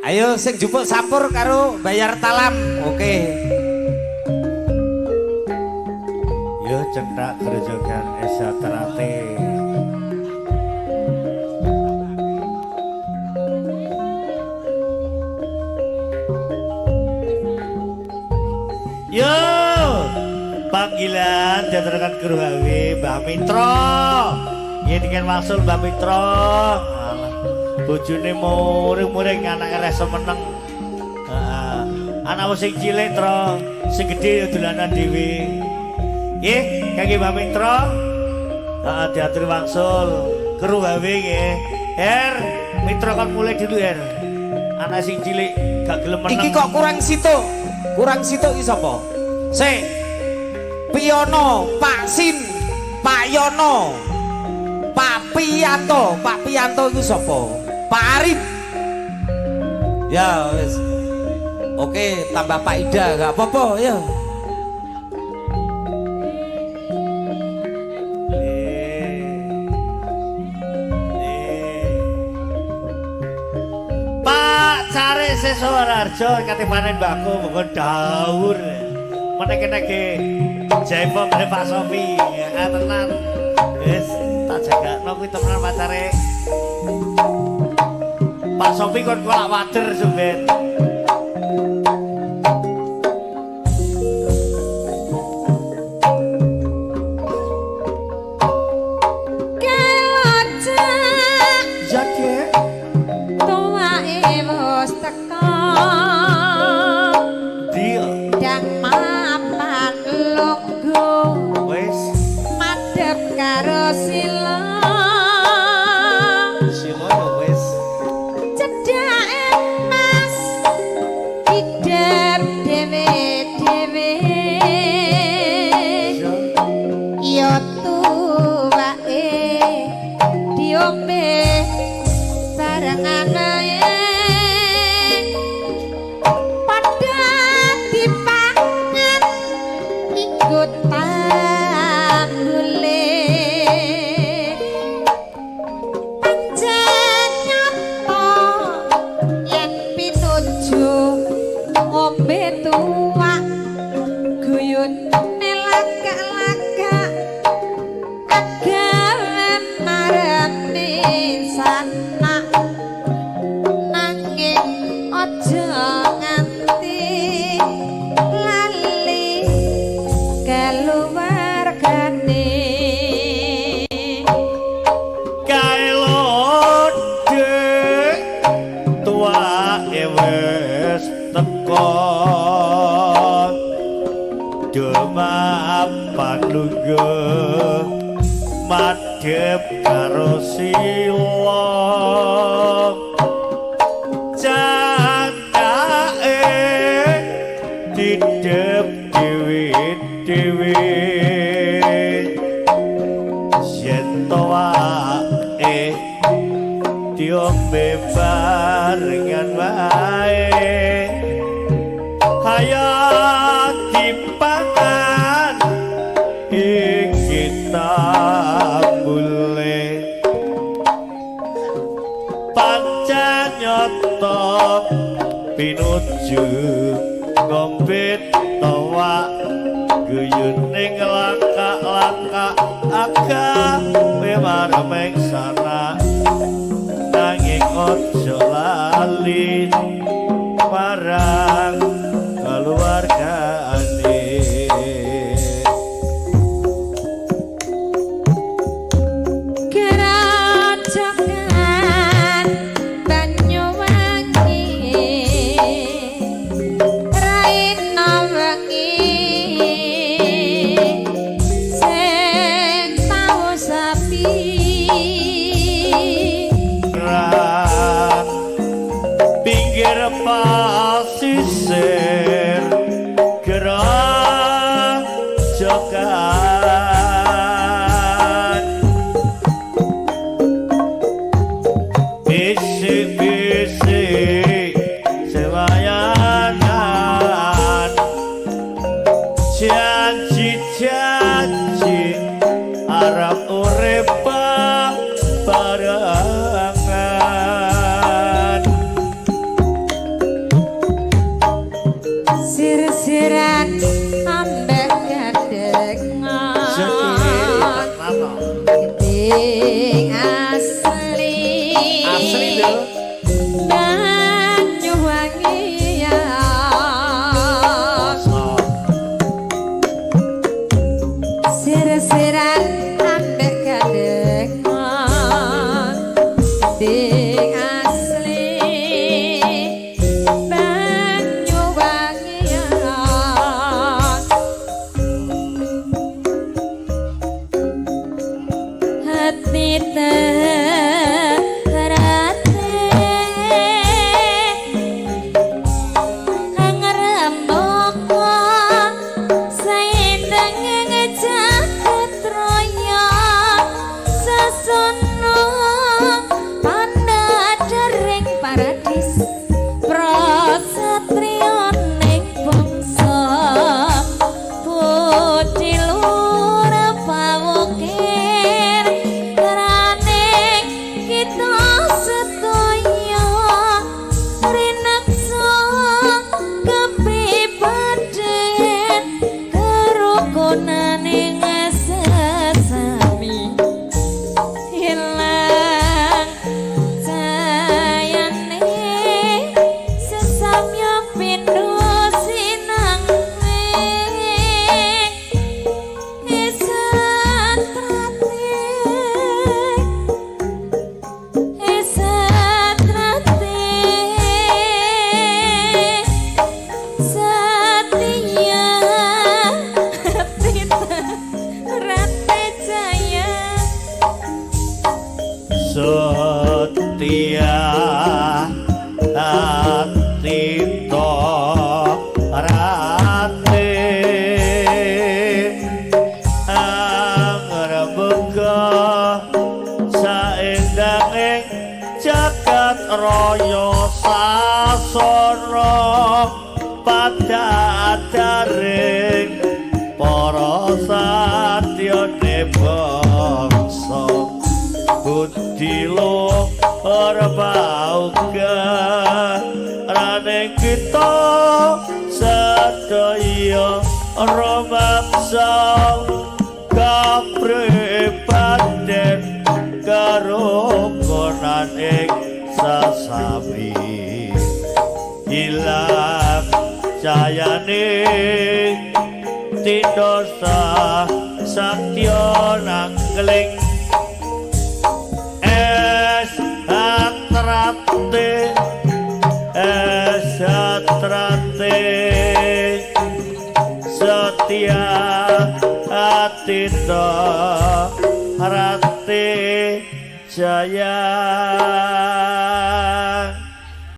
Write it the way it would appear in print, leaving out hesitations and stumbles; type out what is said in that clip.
Ayo sing jupuk sampur karo bayar talam. Oke. Yo cetak grojogan Esa Terate. Yo panggilan jatuhkan kru Hawi Mbak Mitra. Ini kan maksud Mbak Mitra. Bojone muring-muring anake rasa meneng. Anak sing cilik tro, sing gedhe dolanan dhewe. Nggih, kangge Mbak Mitra. Diatur wangsul kru gawe nggih. Her, Mitra kan mulai dulu Her. Anak sing cilik gak gelem meneng. Iki kok kurang situ. Kurang situ iki sapa? Sik. Piyono, Pak Sin, Pak Yono. Pak Piyanto itu sapa? Pak Arif. Ya wis. Oke, tambah Pak Ida gak apa-apa ya. Pak Cari Sesuararjo kate panen mbakku monggo dawur. Menek-eneke jaipong dari Pak Sofi. Tenan. Wis tak jagakno kuwi temenan pacare. Pak Sofi kon kolak wader sampean. Madhep karo sila candake didep dhewe-dhewe yen to wae diombe barengan wae hayat dipangan kita boleh pancen nyoto pinuju ngombe tawa guyun ning laka-laka aga maremeng sana nanging ojo lali marang keluargane. Pasisir gerak jokan bisik-bisik sewayanan janji-janji arep urip barengan Asli lho. Banyuwangi ya sir-siran ambek gandengan ding asli Banyuwangi ya hati Setia hati to rate angrebega saendanging jagat raya sasana padadaring para satyane bangsa Budilo Arbauga Rane kita Sadaya Romaksa Kapribaden Karo konan ing sasami Hilang cayane Tindosa Satya Nangling Satrate Setia Atita Rate Jaya